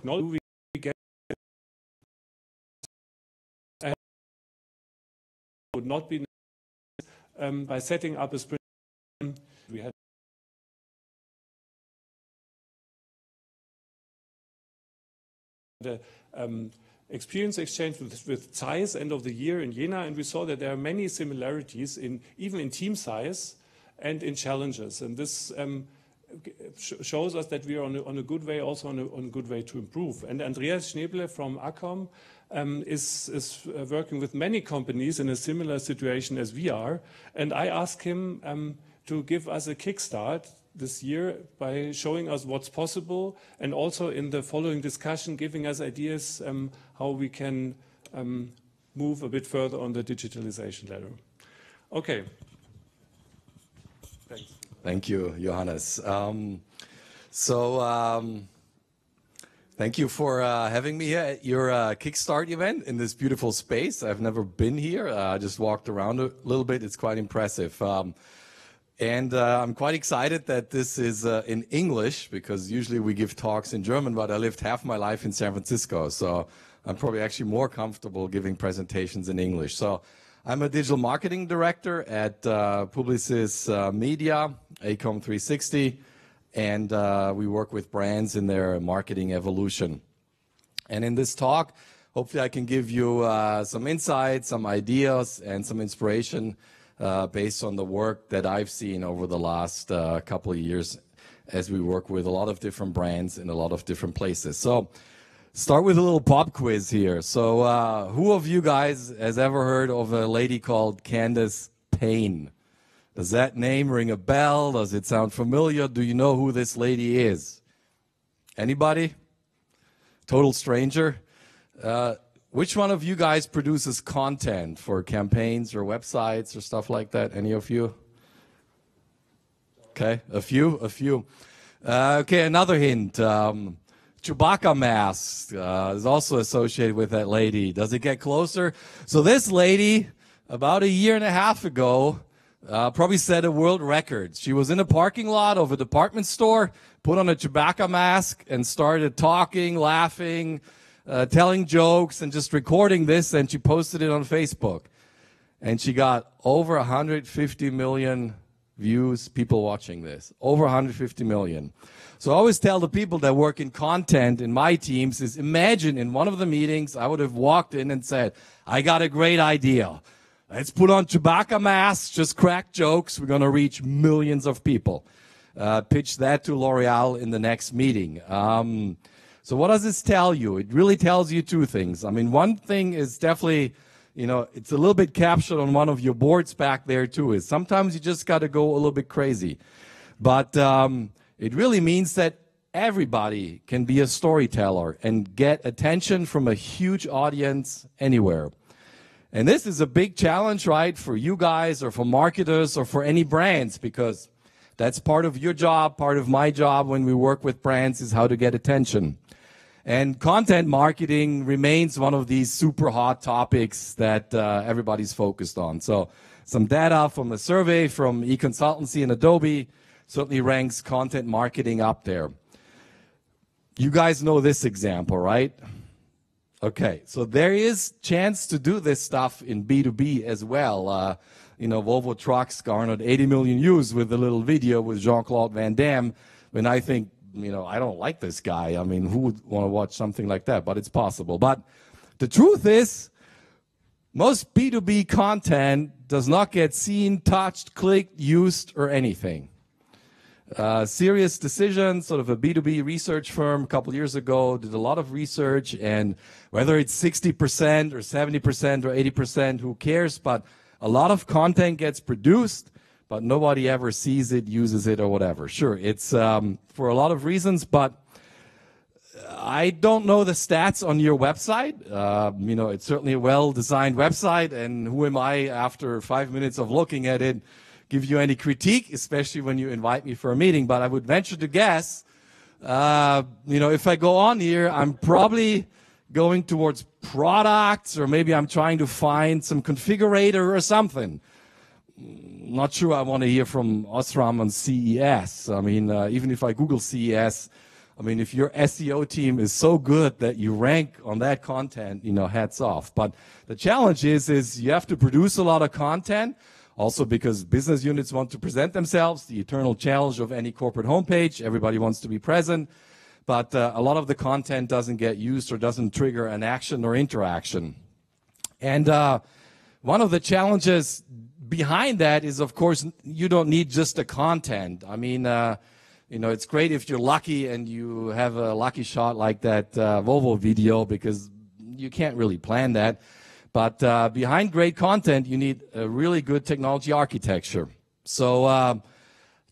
technology we get would not be by setting up a sprint. We had the experience exchange with Zeiss end of the year in Jena, and we saw that there are many similarities even in team size and in challenges. And this shows us that we are on a good way, also on a good way to improve. And Andreas Schneeble from Accom is working with many companies in a similar situation as we are. And I asked him to give us a kickstart this year by showing us what's possible, and also in the following discussion giving us ideas how we can move a bit further on the digitalization ladder. Okay. Thanks. Thank you, Johannes. Thank you for having me here at your Kickstart event in this beautiful space. I've never been here. I just walked around a little bit. It's quite impressive. And I'm quite excited that this is in English, because usually we give talks in German, but I lived half my life in San Francisco, so I'm probably actually more comfortable giving presentations in English. So I'm a digital marketing director at Publicis Media, ACOM 360, and we work with brands in their marketing evolution. And in this talk, hopefully I can give you some insights, some ideas, and some inspiration based on the work that I've seen over the last couple of years as we work with a lot of different brands in a lot of different places. So start with a little pop quiz here. So who of you guys has ever heard of a lady called Candace Payne? Does that name ring a bell? Does it sound familiar? Do you know who this lady is? Anybody? Total stranger? Which one of you guys produces content for campaigns or websites or stuff like that? Any of you? Okay, a few. Okay, another hint. Chewbacca mask is also associated with that lady. Does it get closer? So this lady, about 1.5 years ago, probably set a world record. She was in a parking lot of a department store, put on a Chewbacca mask, and started talking, laughing, telling jokes, and just recording this, and she posted it on Facebook. And she got over 150 million views, people watching this. Over 150 million. So I always tell the people that work in content in my teams is, imagine in one of the meetings, I would have walked in and said, I got a great idea. Let's put on Chewbacca masks, just crack jokes. We're going to reach millions of people. Pitch that to L'Oreal in the next meeting. So what does this tell you? It really tells you two things. I mean, one thing is definitely, you know, it's a little bit captured on one of your boards back there too, is sometimes you just got to go a little bit crazy. But it really means that everybody can be a storyteller and get attention from a huge audience anywhere. And this is a big challenge, right, for you guys or for marketers or for any brands, because that's part of your job, part of my job when we work with brands is how to get attention. And content marketing remains one of these super hot topics that everybody's focused on. So some data from a survey from eConsultancy and Adobe certainly ranks content marketing up there. You guys know this example, right? Okay, so there is chance to do this stuff in B2B as well. You know, Volvo Trucks garnered 80 million views with a little video with Jean-Claude Van Damme, when I think, you know, I don't like this guy. I mean, who would want to watch something like that? But it's possible. But the truth is, most B2B content does not get seen, touched, clicked, used, or anything. Serious Decisions, sort of a B2B research firm a couple years ago, did a lot of research, and whether it's 60% or 70% or 80%, who cares? But a lot of content gets produced, but nobody ever sees it, uses it, or whatever. Sure, it's for a lot of reasons, but I don't know the stats on your website. You know, it's certainly a well-designed website, and who am I, after 5 minutes of looking at it, give you any critique, especially when you invite me for a meeting. But I would venture to guess, you know, if I go on here, I'm probably going towards products, or maybe I'm trying to find some configurator or something. Not sure I want to hear from Osram on CES. I mean, even if I Google CES, I mean, if your SEO team is so good that you rank on that content, hats off. But the challenge is you have to produce a lot of content, also because business units want to present themselves, the eternal challenge of any corporate homepage. Everybody wants to be present, but a lot of the content doesn't get used or doesn't trigger an action or interaction. And one of the challenges behind that is, of course, you don't need just the content. I mean, it's great if you're lucky and you have a lucky shot like that Volvo video, because you can't really plan that. But behind great content, you need a really good technology architecture. So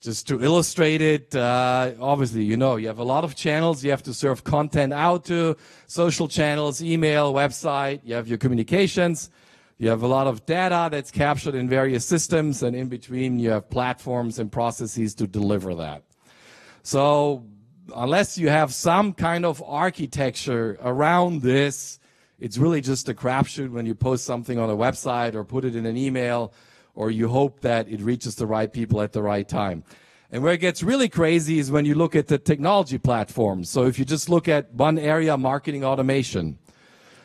just to illustrate it, obviously, you have a lot of channels. You have to serve content out to social channels, email, website. You have your communications. You have a lot of data that's captured in various systems. And in between, you have platforms and processes to deliver that. So unless you have some kind of architecture around this, it's really just a crapshoot when you post something on a website or put it in an email, or you hope that it reaches the right people at the right time. And where it gets really crazy is when you look at the technology platforms. So if you just look at one area, marketing automation.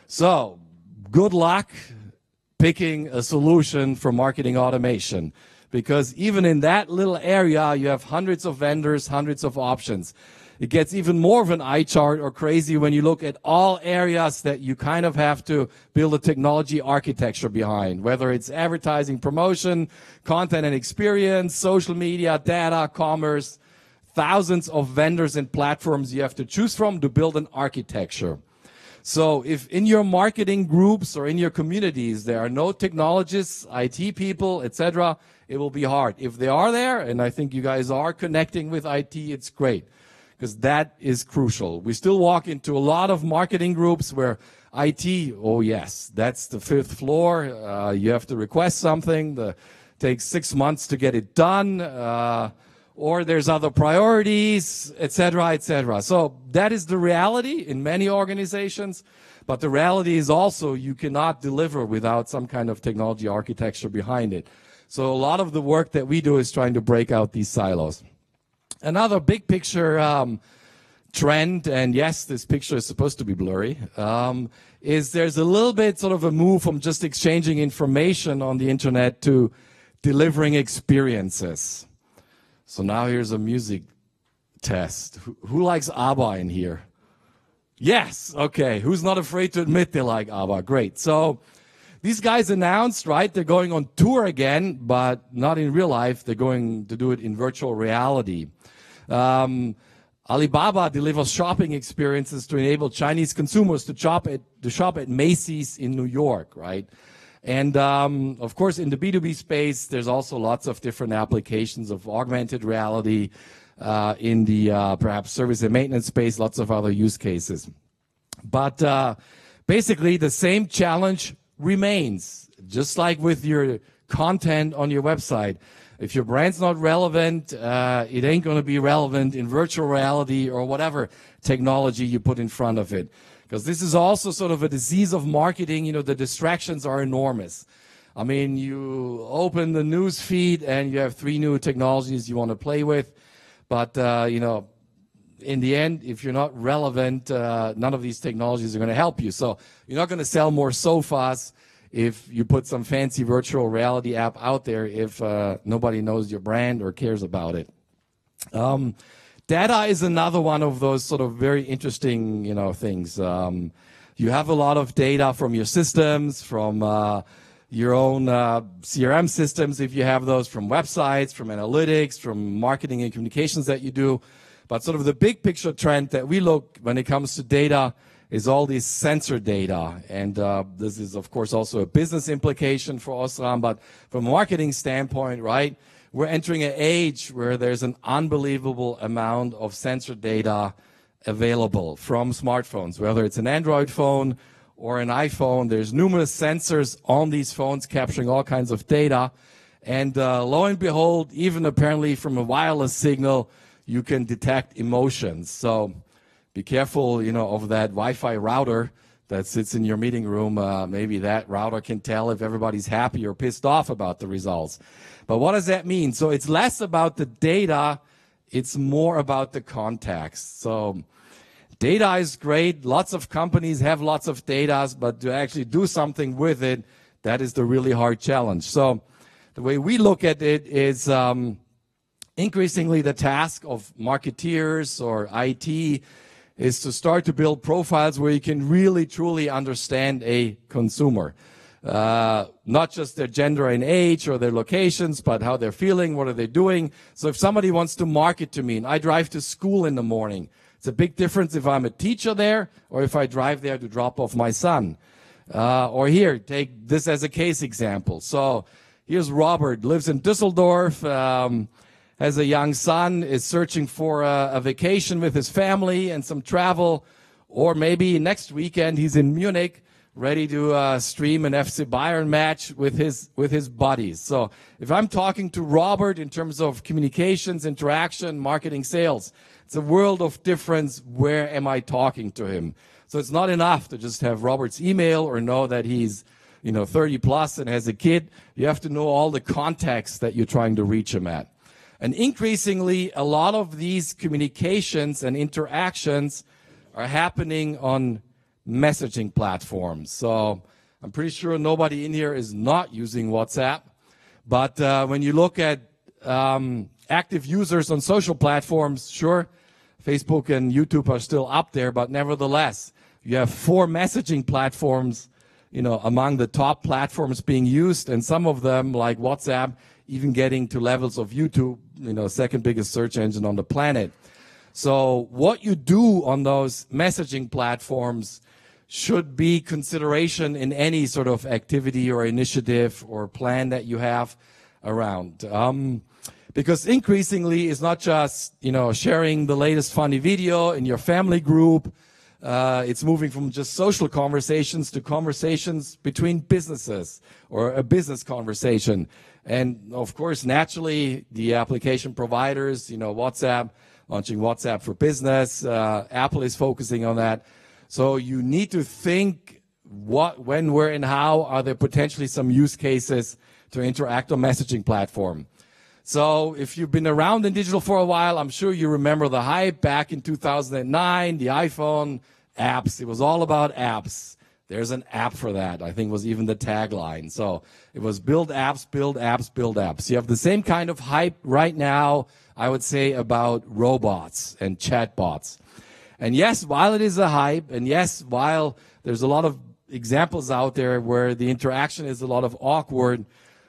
So good luck picking a solution for marketing automation, because even in that little area, you have hundreds of vendors, hundreds of options. It gets even more of an eye chart or crazy when you look at all areas that you kind of have to build a technology architecture behind, whether it's advertising, promotion, content and experience, social media, data, commerce, thousands of vendors and platforms you have to choose from to build an architecture. So if in your marketing groups or in your communities there are no technologists, IT people, etc., it will be hard. If they are there, and I think you guys are connecting with IT, it's great, because that is crucial. We still walk into a lot of marketing groups where IT, oh yes, that's the 5th floor. You have to request something. It takes 6 months to get it done. Or there's other priorities, etc., etc. So that is the reality in many organizations. But the reality is also you cannot deliver without some kind of technology architecture behind it. So a lot of the work that we do is trying to break out these silos. Another big picture trend, and yes, this picture is supposed to be blurry, is there's a little bit sort of a move from just exchanging information on the internet to delivering experiences. So now here's a music test. Who likes ABBA in here? Yes, okay. Who's not afraid to admit they like ABBA? Great. So these guys announced, right, they're going on tour again, but not in real life. They're going to do it in virtual reality. Alibaba delivers shopping experiences to enable Chinese consumers to shop at Macy's in New York, right? And of course, in the B2B space, there's also lots of different applications of augmented reality. In the perhaps service and maintenance space, lots of other use cases. But basically, the same challenge remains, just like with your content on your website. If your brand's not relevant, it ain't going to be relevant in virtual reality or whatever technology you put in front of it. Because this is also sort of a disease of marketing. The distractions are enormous. I mean, you open the news feed and you have 3 new technologies you want to play with. But, in the end, if you're not relevant, none of these technologies are going to help you. So you're not going to sell more sofas if you put some fancy virtual reality app out there if nobody knows your brand or cares about it. Data is another one of those sort of very interesting, things. You have a lot of data from your systems, from your own CRM systems, if you have those, from websites, from analytics, from marketing and communications that you do. But sort of the big picture trend that we look when it comes to data is all this sensor data. And this is, of course, also a business implication for Osram. But from a marketing standpoint, right, we're entering an age where there's an unbelievable amount of sensor data available from smartphones, whether it's an Android phone or an iPhone. There's numerous sensors on these phones capturing all kinds of data. And lo and behold, even apparently from a wireless signal, you can detect emotions. So be careful, of that Wi-Fi router that sits in your meeting room. Maybe that router can tell if everybody's happy or pissed off about the results. But what does that mean? So it's less about the data It's more about the context. So data is great. Lots of companies have lots of data, but to actually do something with it, that is the really hard challenge. So the way we look at it is increasingly the task of marketeers or IT is to start to build profiles where you can really truly understand a consumer. Not just their gender and age or their locations, but how they're feeling, what are they doing. So if somebody wants to market to me and I drive to school in the morning, it's a big difference if I'm a teacher there or if I drive there to drop off my son. Or here, take this as a case example. So here's Robert, lives in Düsseldorf, has a young son, is searching for a vacation with his family and some travel. Or maybe next weekend he's in Munich, ready to stream an FC Bayern match with his buddies. So if I'm talking to Robert in terms of communications, interaction, marketing, sales, it's a world of difference. Where am I talking to him? So it's not enough to just have Robert's email or know that he's 30 plus and has a kid. You have to know all the context that you're trying to reach him at. And increasingly, a lot of these communications and interactions are happening on messaging platforms. So I'm pretty sure nobody in here is not using WhatsApp. But when you look at active users on social platforms, sure, Facebook and YouTube are still up there, but nevertheless, you have 4 messaging platforms, among the top platforms being used, and some of them, like WhatsApp, even getting to levels of YouTube, second biggest search engine on the planet. So what you do on those messaging platforms should be consideration in any sort of activity or initiative or plan that you have around. Because increasingly, it's not just, sharing the latest funny video in your family group. It's moving from just social conversations to conversations between businesses or a business conversation. And of course, naturally, the application providers, WhatsApp, launching WhatsApp for Business. Apple is focusing on that. So you need to think what, when, where, and how are there potentially some use cases to interact on messaging platform. So if you've been around in digital for a while, I'm sure you remember the hype back in 2009, the iPhone apps. It was all about apps. There's an app for that, I think was even the tagline. So it was build apps, build apps, build apps. You have the same kind of hype right now, I would say, about robots and chatbots. And yes, while it is a hype, and yes, while there's a lot of examples out there where the interaction is a lot of awkward,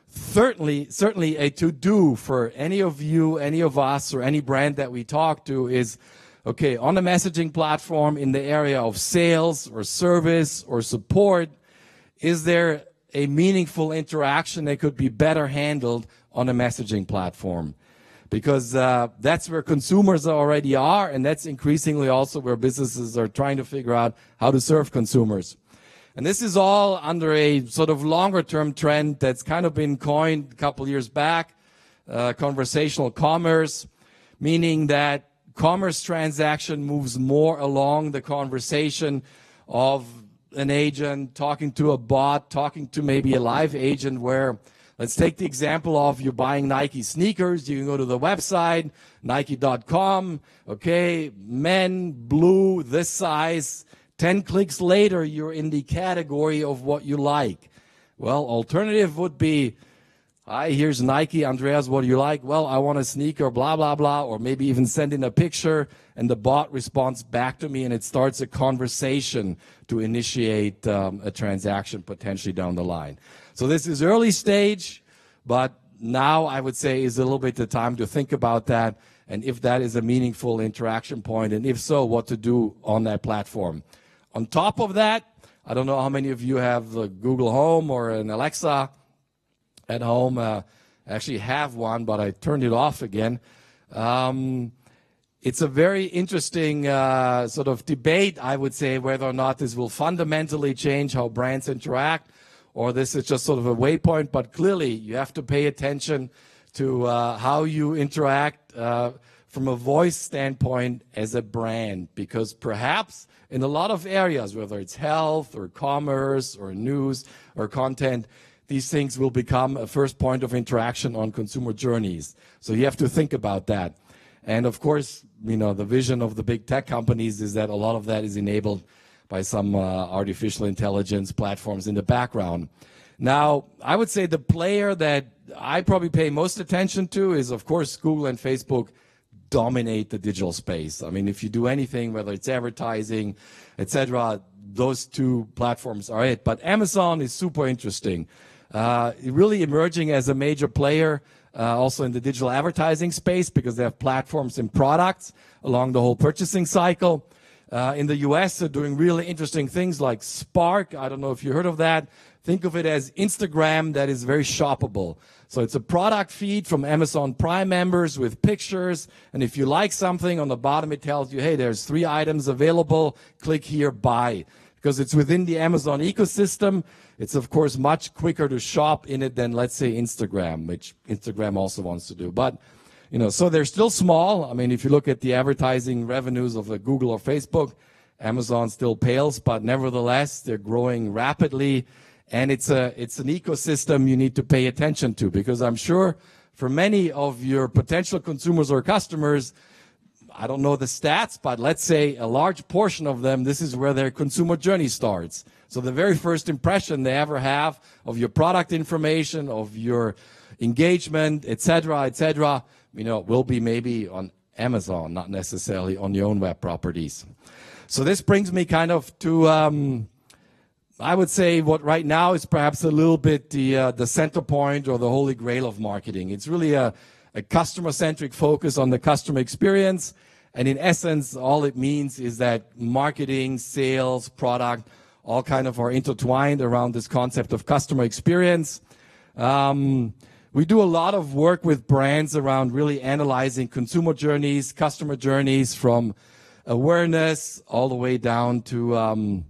certainly a to-do for any of you, any of us, or any brand that we talk to is, okay, on a messaging platform in the area of sales or service or support, is there a meaningful interaction that could be better handled on a messaging platform? Because that's where consumers already are, and that's increasingly also where businesses are trying to figure out how to serve consumers. And this is all under a sort of longer-term trend that's kind of been coined a couple years back, conversational commerce, meaning that commerce transaction moves more along the conversation of an agent talking to a bot, talking to maybe a live agent where, let's take the example of you're buying Nike sneakers. You can go to the website, Nike.com. Okay, men, blue, this size. 10 clicks later, you're in the category of what you like. Well, alternative would be, hi, here's Nike. Andreas, what do you like? Well, I want a sneaker, blah, blah, blah. Or maybe even send in a picture, and the bot responds back to me, and it starts a conversation to initiate a transaction potentially down the line. So this is early stage, but now I would say is a little bit the time to think about that, and if that is a meaningful interaction point, and if so, what to do on that platform. On top of that, I don't know how many of you have the Google Home or an Alexa at home. I actually have one, but I turned it off again. It's a very interesting sort of debate, I would say, whether or not this will fundamentally change how brands interact, or this is just sort of a waypoint. But clearly, you have to pay attention to how you interact from a voice standpoint as a brand, because perhaps in a lot of areas, whether it's health or commerce or news or content, these things will become a first point of interaction on consumer journeys. So you have to think about that. And of course, the vision of the big tech companies is that a lot of that is enabled by some artificial intelligence platforms in the background. Now, I would say the player that I probably pay most attention to is, of course, Google and Facebook dominate the digital space. I mean, if you do anything, whether it's advertising, etc., those two platforms are it. But Amazon is super interesting, really emerging as a major player also in the digital advertising space because they have platforms and products along the whole purchasing cycle. In the US, they're doing really interesting things like Spark. I don't know if you heard of that. Think of it as Instagram that is very shoppable. So it's a product feed from Amazon Prime members with pictures. And if you like something, on the bottom it tells you, hey, there's 3 items available. Click here, buy. Because it's within the Amazon ecosystem, it's of course much quicker to shop in it than, let's say, Instagram, which Instagram also wants to do. But so they're still small. I mean, if you look at the advertising revenues of Google or Facebook, Amazon still pales, but nevertheless, they're growing rapidly. And it's an ecosystem you need to pay attention to, because I'm sure for many of your potential consumers or customers, I don't know the stats, but let's say a large portion of them, this is where their consumer journey starts. So the very first impression they ever have of your product information, of your engagement, etc., will be maybe on Amazon, not necessarily on your own web properties. So this brings me kind of to, I would say what right now is perhaps a little bit the center point or the holy grail of marketing. It's really a customer-centric focus on the customer experience. And in essence, all it means is that marketing, sales, product, all kind of are intertwined around this concept of customer experience. We do a lot of work with brands around really analyzing consumer journeys, customer journeys, from awareness all the way down to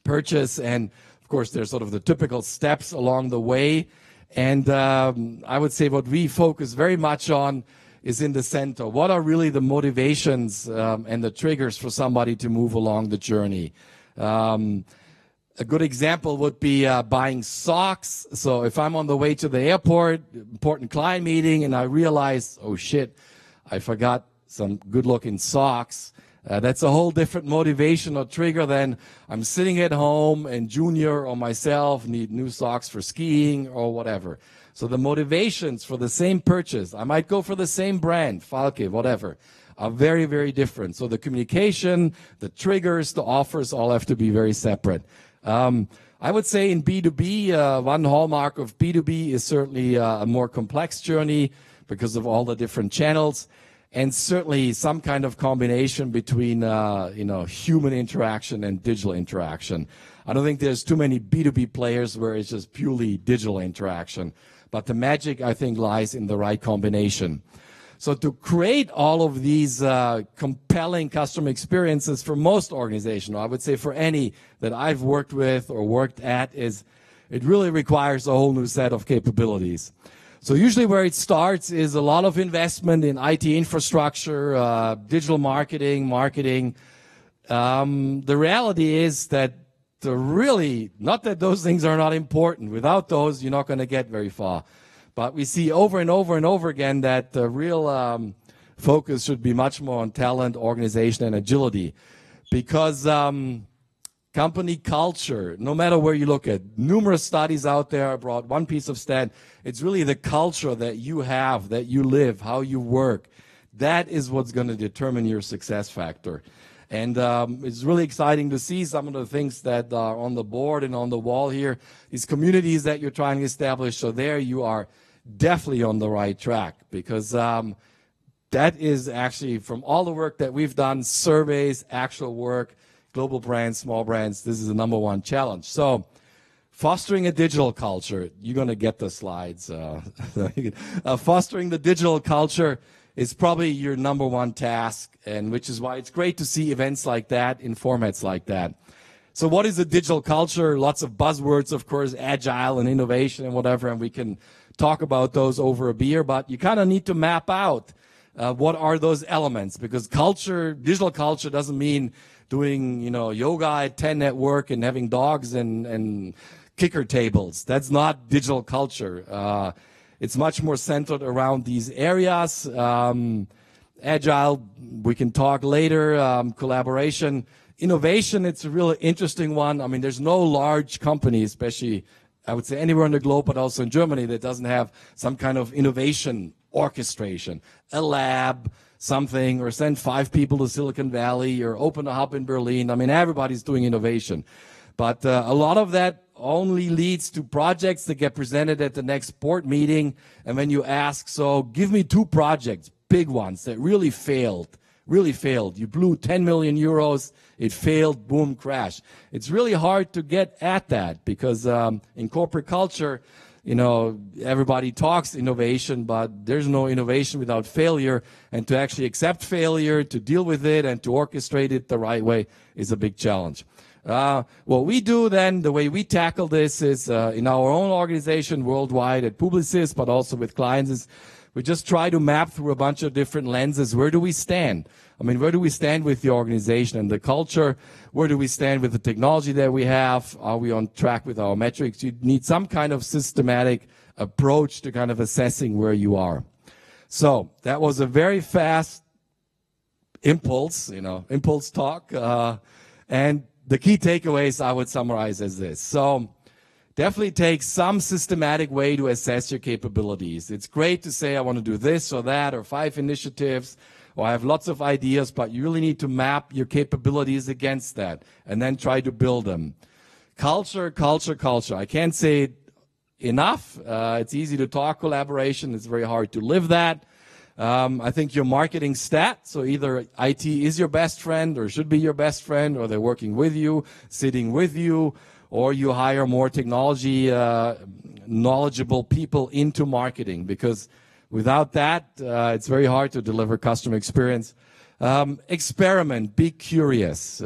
purchase. And of course, there's sort of the typical steps along the way. And I would say what we focus very much on is in the center. What are really the motivations and the triggers for somebody to move along the journey? A good example would be buying socks. So if I'm on the way to the airport, important client meeting, and I realize, oh shit, I forgot some good-looking socks. That's a whole different motivation or trigger than I'm sitting at home and Junior or myself need new socks for skiing or whatever. So the motivations for the same purchase, I might go for the same brand, Falke, whatever, are very, very different. So the communication, the triggers, the offers all have to be very separate. I would say in B2B, one hallmark of B2B is certainly a more complex journey because of all the different channels. And certainly some kind of combination between, human interaction and digital interaction. I don't think there's too many B2B players where it's just purely digital interaction. But the magic, I think, lies in the right combination. So to create all of these compelling customer experiences for most organizations, I would say for any that I've worked with or worked at, it really requires a whole new set of capabilities. So usually where it starts is a lot of investment in IT infrastructure, digital marketing. The reality is that not that those things are not important. Without those, you're not going to get very far. But we see over and over and over again that the real focus should be much more on talent, organization, and agility. Because company culture, no matter where you look at, numerous studies out there brought one piece of stat. It's really the culture that you have, that you live, how you work. That is what's going to determine your success factor. And it's really exciting to see some of the things that are on the board and on the wall here, these communities that you're trying to establish. So there you are definitely on the right track, because that is actually, from all the work that we've done, surveys, actual work, global brands, small brands, this is the #1 challenge. So fostering a digital culture, you're going to get the slides. Fostering the digital culture is probably your #1 task, and which is why it's great to see events like that in formats like that. So what is a digital culture? Lots of buzzwords, of course, agile and innovation and whatever, and we can talk about those over a beer, but you kind of need to map out what are those elements, because culture, digital culture, doesn't mean doing, yoga at 10 at work and having dogs and kicker tables. That's not digital culture. It's much more centered around these areas. Agile, we can talk later. Collaboration. Innovation, it's a really interesting one. I mean, there's no large company, especially, I would say, anywhere in the globe, but also in Germany, that doesn't have some kind of innovation orchestration, a lab, something, or send 5 people to Silicon Valley, or open a hub in Berlin. I mean, everybody's doing innovation. But a lot of that only leads to projects that get presented at the next board meeting. And when you ask, so give me 2 projects, big ones, that really failed. You blew 10 million euros, it failed, boom, crash. It's really hard to get at that because in corporate culture, you know, everybody talks innovation, but there's no innovation without failure. And to actually accept failure, to deal with it, and to orchestrate it the right way is a big challenge. What we do then, the way we tackle this is in our own organization worldwide at Publicis, but also with clients, is we just try to map through a bunch of different lenses. Where do we stand? I mean, where do we stand with the organization and the culture? Where do we stand with the technology that we have? Are we on track with our metrics? You need some kind of systematic approach to kind of assessing where you are. So that was a very fast impulse talk. And the key takeaways I would summarize as this. So definitely take some systematic way to assess your capabilities. It's great to say I want to do this or that or 5 initiatives or I have lots of ideas, but you really need to map your capabilities against that and then try to build them. Culture. I can't say it enough. It's easy to talk collaboration. It's very hard to live that. I think your marketing stat, so either IT is your best friend or should be your best friend, or they're working with you, sitting with you, or you hire more technology knowledgeable people into marketing, because without that, it's very hard to deliver customer experience. Experiment, be curious.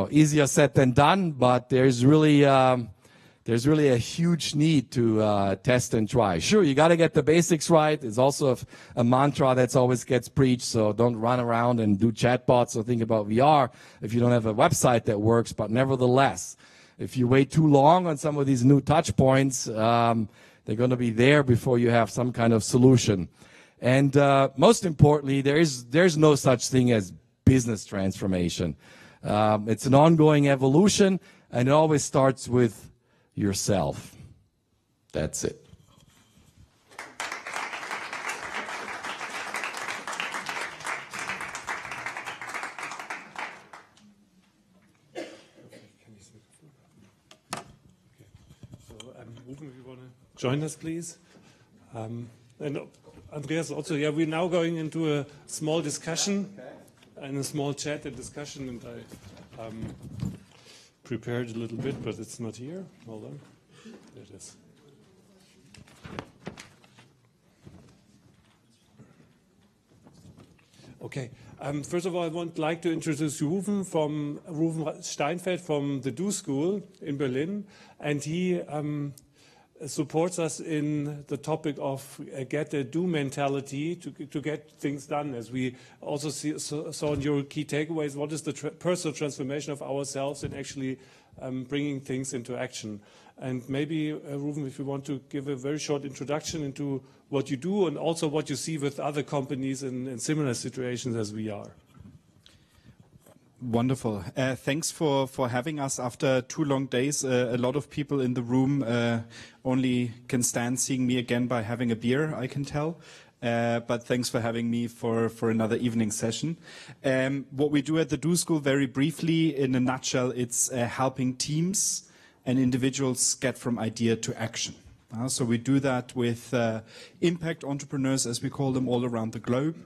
Easier said than done, but there's really a huge need to test and try. Sure, you got to get the basics right. It's also a mantra that always gets preached, so don't run around and do chatbots or think about VR if you don't have a website that works. But nevertheless, if you wait too long on some of these new touch points, they're going to be there before you have some kind of solution. And most importantly, there's no such thing as business transformation. It's an ongoing evolution, and it always starts with yourself. That's it. Ruben, if you want to join us, please. And Andreas also, we're now going into a small discussion and a small chat and discussion, and I prepared a little bit, but it's not here. Hold on. There it is. Okay. First of all, I would like to introduce Ruben Steinfeld from the Do School in Berlin, and he supports us in the topic of get a do mentality to get things done. As we also saw in your key takeaways, what is the personal transformation of ourselves and actually bringing things into action. And maybe, Ruben, if you want to give a very short introduction into what you do and also what you see with other companies in similar situations as we are. Wonderful. Thanks for having us after 2 long days. A lot of people in the room only can stand seeing me again by having a beer, I can tell. But thanks for having me for another evening session. What we do at the Do School, very briefly, in a nutshell, it's helping teams and individuals get from idea to action. So we do that with impact entrepreneurs, as we call them, all around the globe.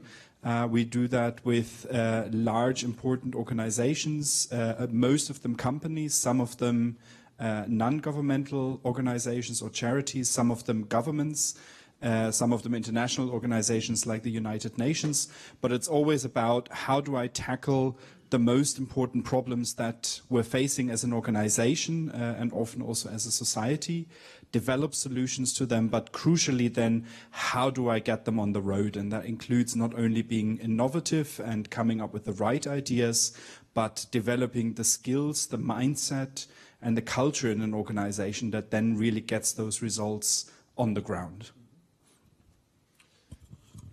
We do that with large, important organizations, most of them companies, some of them non-governmental organizations or charities, some of them governments, some of them international organizations like the United Nations. But it's always about how do I tackle the most important problems that we're facing as an organization and often also as a society, develop solutions to them, but crucially then, how do I get them on the road? And that includes not only being innovative and coming up with the right ideas, but developing the skills, the mindset, and the culture in an organization that then really gets those results on the ground.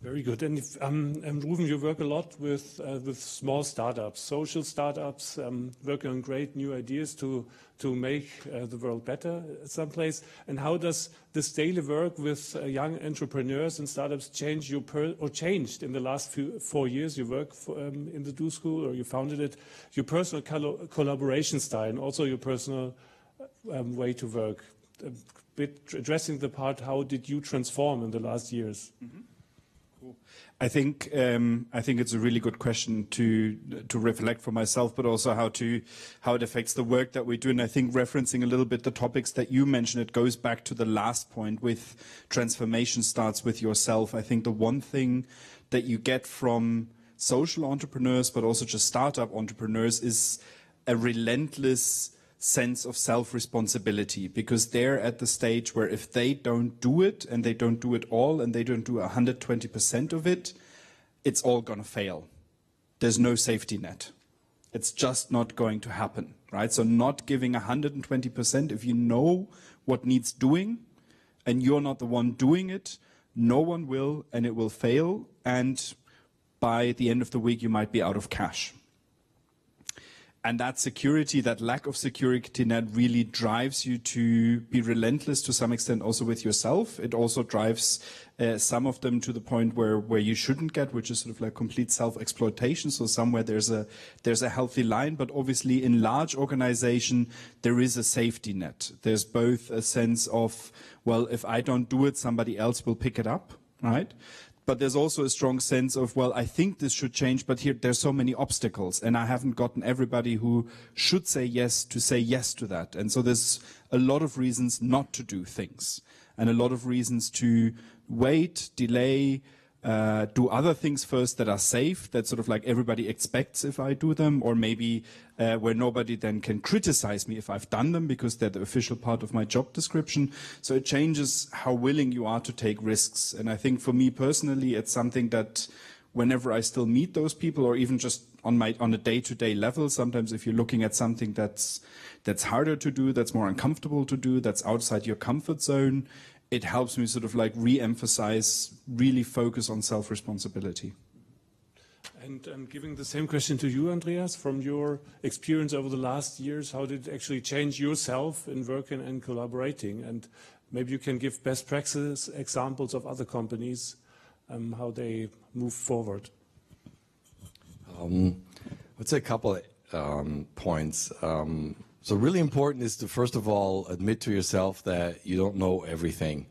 Very good. And Ruben, you work a lot with small startups, social startups, working on great new ideas to make the world better someplace. And how does this daily work with young entrepreneurs and startups change or changed in the last 4 years? You work in the Do School, or you founded it. Your personal collaboration style, and also your personal way to work. Addressing the part, how did you transform in the last years? Mm-hmm. I think it's a really good question to reflect for myself, but also how it affects the work that we do. And I think referencing a little bit the topics that you mentioned, it goes back to the last point with transformation starts with yourself. I think the one thing that you get from social entrepreneurs, but also just startup entrepreneurs, is a relentless sense of self-responsibility, because they're at the stage where if they don't do it, and they don't do it all, and they don't do 120% of it, it's all going to fail. There's no safety net. It's just not going to happen, right? So not giving 120%, if you know what needs doing and you're not the one doing it, no one will, and it will fail. And by the end of the week, you might be out of cash. And that security, that lack of security net, really drives you to be relentless to some extent also with yourself. It also drives some of them to the point where you shouldn't get, which is sort of like complete self-exploitation. So somewhere there's a healthy line, but obviously in large organization, there is a safety net. There's both a sense of, well, if I don't do it, somebody else will pick it up, right? But there's also a strong sense of, well, I think this should change, but here there's so many obstacles, and I haven't gotten everybody who should say yes to that. And so there's a lot of reasons not to do things, and a lot of reasons to wait, delay, do other things first that are safe, that sort of like everybody expects if I do them, or maybe where nobody then can criticize me if I've done them because they're the official part of my job description. So it changes how willing you are to take risks. And I think for me personally, it's something that whenever I still meet those people, or even just on a day-to-day level, sometimes if you're looking at something that's harder to do, that's more uncomfortable to do, that's outside your comfort zone, it helps me sort of like re-emphasize, really focus on self-responsibility. And giving the same question to you, Andreas, from your experience over the last years, how did it actually change yourself in working and collaborating? And maybe you can give best practice examples of other companies, how they move forward. I'd say a couple of points. So really important is to, first of all, admit to yourself that you don't know everything.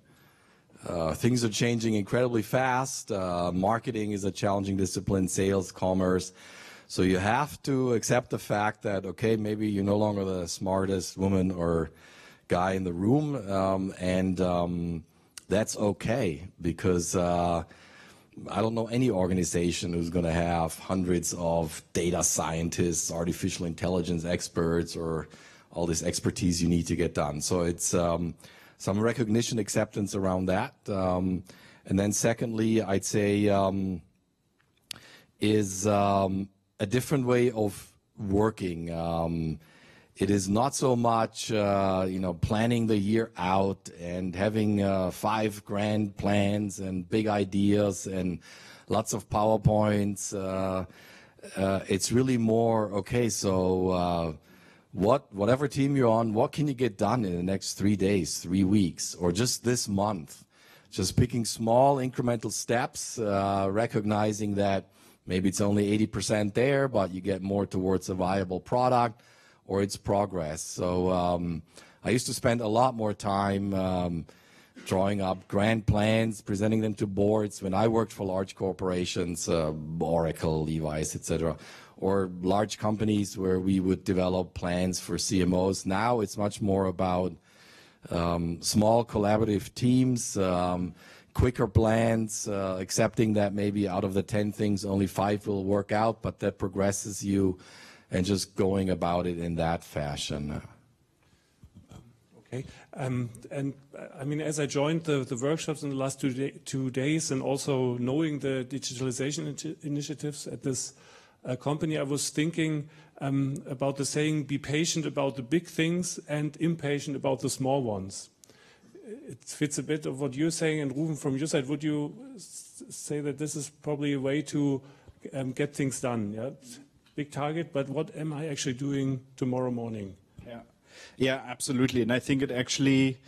Things are changing incredibly fast. Marketing is a challenging discipline, sales, commerce. So you have to accept the fact that, okay, maybe you're no longer the smartest woman or guy in the room, and that's okay, because I don't know any organization who's going to have hundreds of data scientists, artificial intelligence experts, or all this expertise you need to get done. So it's some recognition, acceptance around that. And then secondly, I'd say is a different way of working. It is not so much, planning the year out and having 5 grand plans and big ideas and lots of PowerPoints. It's really more, okay, so whatever team you're on, what can you get done in the next 3 days, 3 weeks, or just this month? Just picking small incremental steps, recognizing that maybe it's only 80% there, but you get more towards a viable product, or its progress. So I used to spend a lot more time drawing up grand plans, presenting them to boards when I worked for large corporations, Oracle, Levi's, etc., or large companies where we would develop plans for CMOs. Now it's much more about small collaborative teams, quicker plans, accepting that maybe out of the 10 things, only 5 will work out, but that progresses you, and just going about it in that fashion. Okay. And I mean, as I joined the workshops in the last 2 days, and also knowing the digitalization initiatives at this company, I was thinking about the saying, be patient about the big things and impatient about the small ones. it fits a bit of what you're saying. And Ruben, from your side, would you say that this is probably a way to get things done? Yeah, big target, but what am I actually doing tomorrow morning? Yeah, absolutely. And I think it actually,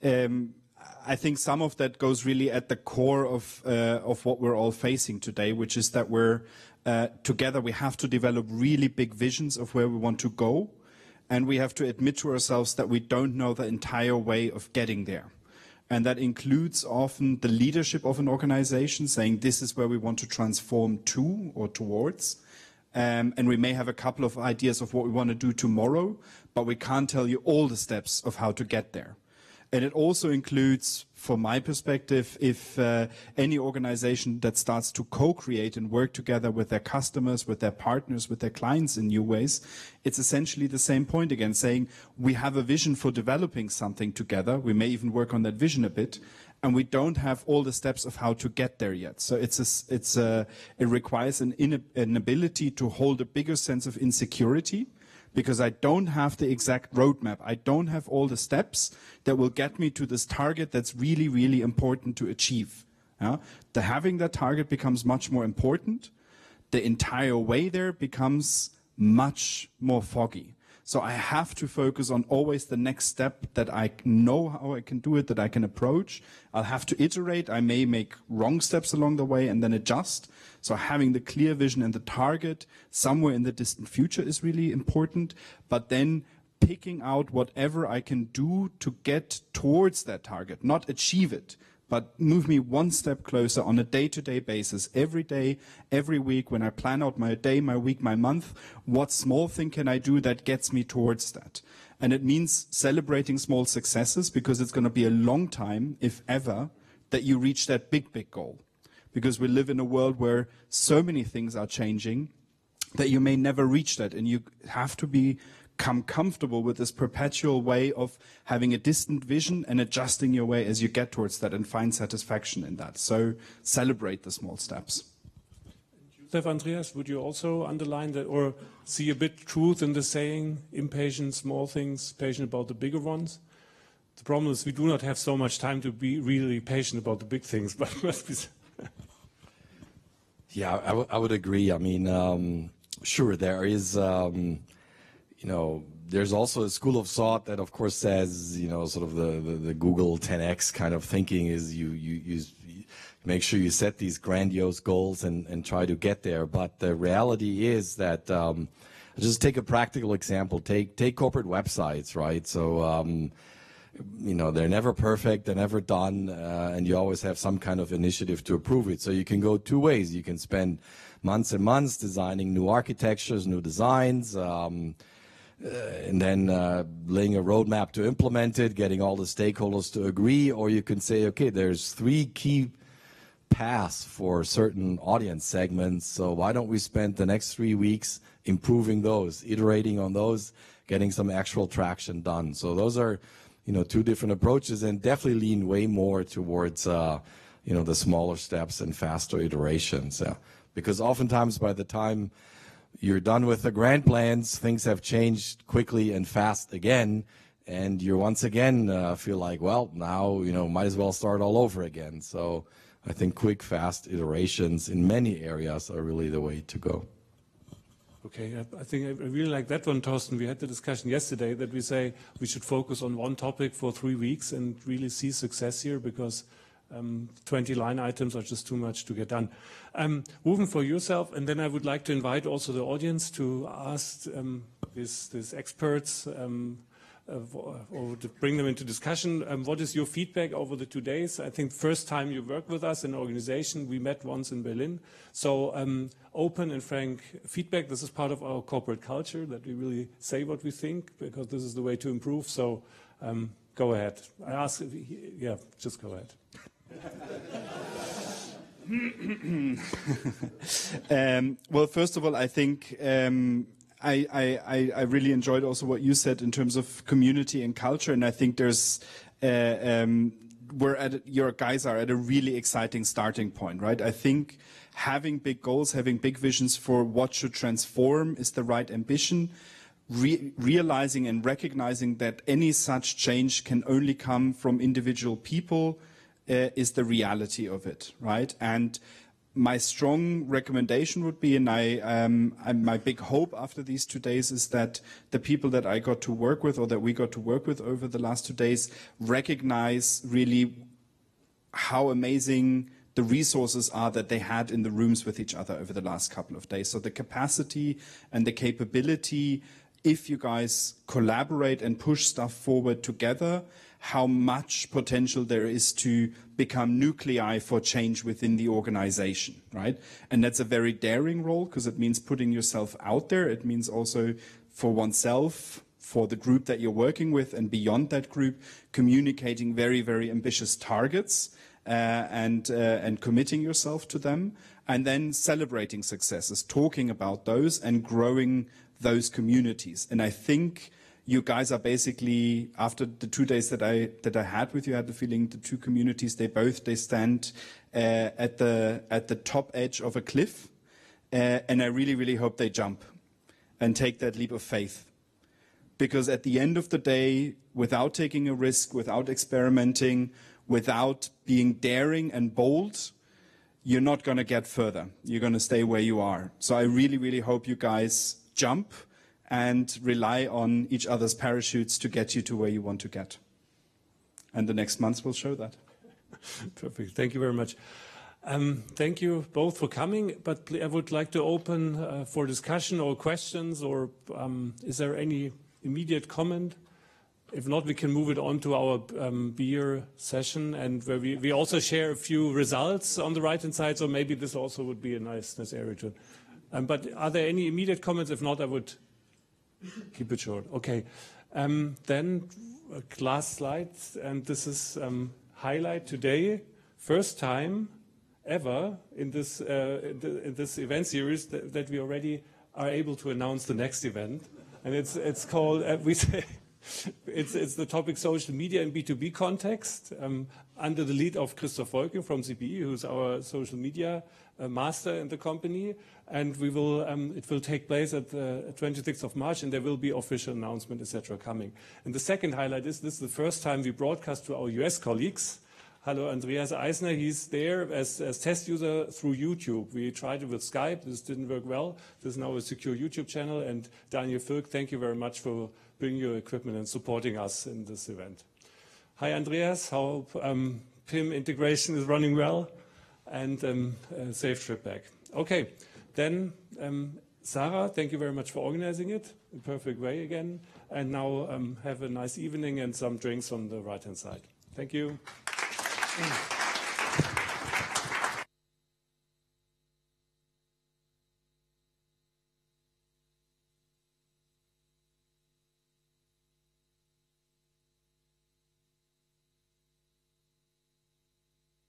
I think some of that goes really at the core of what we're all facing today, which is that we're together. We have to develop really big visions of where we want to go, and we have to admit to ourselves that we don't know the entire way of getting there. And that includes often the leadership of an organization saying this is where we want to transform to or towards. And we may have a couple of ideas of what we want to do tomorrow, but we can't tell you all the steps of how to get there. And it also includes, from my perspective, if any organization that starts to co-create and work together with their customers, with their partners, with their clients in new ways, it's essentially the same point again, saying we have a vision for developing something together. We may even work on that vision a bit, and we don't have all the steps of how to get there yet. So it requires an ability to hold a bigger sense of insecurity, because I don't have the exact roadmap. I don't have all the steps that will get me to this target that's really, really important to achieve. Yeah? Having that target becomes much more important. The entire way there becomes much more foggy. So I have to focus on always the next step, that I know how I can do it, that I can approach. I'll have to iterate. I may make wrong steps along the way and then adjust. So having the clear vision and the target somewhere in the distant future is really important. But then picking out whatever I can do to get towards that target, not achieve it, but move me one step closer on a day-to-day basis, every day, every week, when I plan out my day, my week, my month, what small thing can I do that gets me towards that? And it means celebrating small successes, because it's going to be a long time, if ever, that you reach that big, big goal. Because we live in a world where so many things are changing that you may never reach that, and you have to become comfortable with this perpetual way of having a distant vision and adjusting your way as you get towards that and find satisfaction in that. So celebrate the small steps. Josef, Andreas, would you also underline that, or see a bit truth in the saying, impatient, small things, patient about the bigger ones? The problem is we do not have so much time to be really patient about the big things, but yeah, I would agree. I mean, sure, there is, there's also a school of thought that, of course, says, sort of the Google 10X kind of thinking is you make sure you set these grandiose goals and try to get there. But the reality is that, just take a practical example, take corporate websites, right? So, they're never perfect, they're never done, and you always have some kind of initiative to improve it. So you can go two ways. You can spend months and months designing new architectures, new designs, and then laying a roadmap to implement it, getting all the stakeholders to agree. Or you can say, okay, there's 3 key paths for certain audience segments, so why don't we spend the next 3 weeks improving those, iterating on those, getting some actual traction done. So those are, 2 different approaches, and definitely lean way more towards, the smaller steps and faster iterations. Because oftentimes by the time you're done with the grand plans, things have changed quickly and fast again, and you're once again feel like, well, now, might as well start all over again. So I think quick, fast iterations in many areas are really the way to go. Okay, I think I really like that one, Thorsten. We had the discussion yesterday that we say we should focus on one topic for 3 weeks and really see success here, because 20 line items are just too much to get done. Ruben, for yourself, and then I would like to invite also the audience to ask these experts or to bring them into discussion. What is your feedback over the 2 days? I think first time you work with us in an organization, we met once in Berlin. So open and frank feedback. This is part of our corporate culture, that we really say what we think, because this is the way to improve. So go ahead. I ask, just go ahead. Well, first of all, I think I really enjoyed also what you said in terms of community and culture, and I think there's your guys are at a really exciting starting point, right? I think having big goals, having big visions for what should transform is the right ambition. realizing and recognizing that any such change can only come from individual people is the reality of it, right? And my strong recommendation would be, and my big hope after these 2 days is that the people that I got to work with, or that we got to work with over the last 2 days, recognize really how amazing the resources are that they had in the rooms with each other over the last couple of days. So the capacity and the capability, if you guys collaborate and push stuff forward together, how much potential there is to become nuclei for change within the organization, right? And that's a very daring role, because it means putting yourself out there. It means also for oneself, for the group that you're working with, and beyond that group, communicating very, very ambitious targets and committing yourself to them, and then celebrating successes, talking about those and growing those communities. And I think you guys are basically, after the 2 days that I had with you, I had the feeling the two communities, they stand at the top edge of a cliff, and I really, really hope they jump and take that leap of faith. Because at the end of the day, without taking a risk, without experimenting, without being daring and bold, you're not going to get further. You're going to stay where you are. So I really, really hope you guys jump and rely on each other's parachutes to get you to where you want to get. And the next months will show that. Perfect. Thank you very much. Thank you both for coming, but I would like to open for discussion or questions, or is there any immediate comment? If not, we can move it on to our beer session, and where we also share a few results on the right-hand side, so maybe this also would be a nice area to. But are there any immediate comments? If not, I would keep it short. Okay. Then last slide, and this is highlight today. First time ever in this event series that we already are able to announce the next event, and it's called we say it's the topic social media in B2B context, under the lead of Christoph Wolking from CPE, who's our social media master in the company. And we will, it will take place at the 26th of March, and there will be official announcement, etc. coming. And the second highlight is this is the first time we broadcast to our US colleagues. Hello, Andreas Eisner, he's there as test user through YouTube. We tried it with Skype, this didn't work well. This is now a secure YouTube channel. And Daniel Filk, thank you very much for bringing your equipment and supporting us in this event. Hi, Andreas, how PIM integration is running well, and safe trip back. Okay. Then, Sarah, thank you very much for organizing it in a perfect way again. And now have a nice evening and some drinks on the right-hand side. Thank you.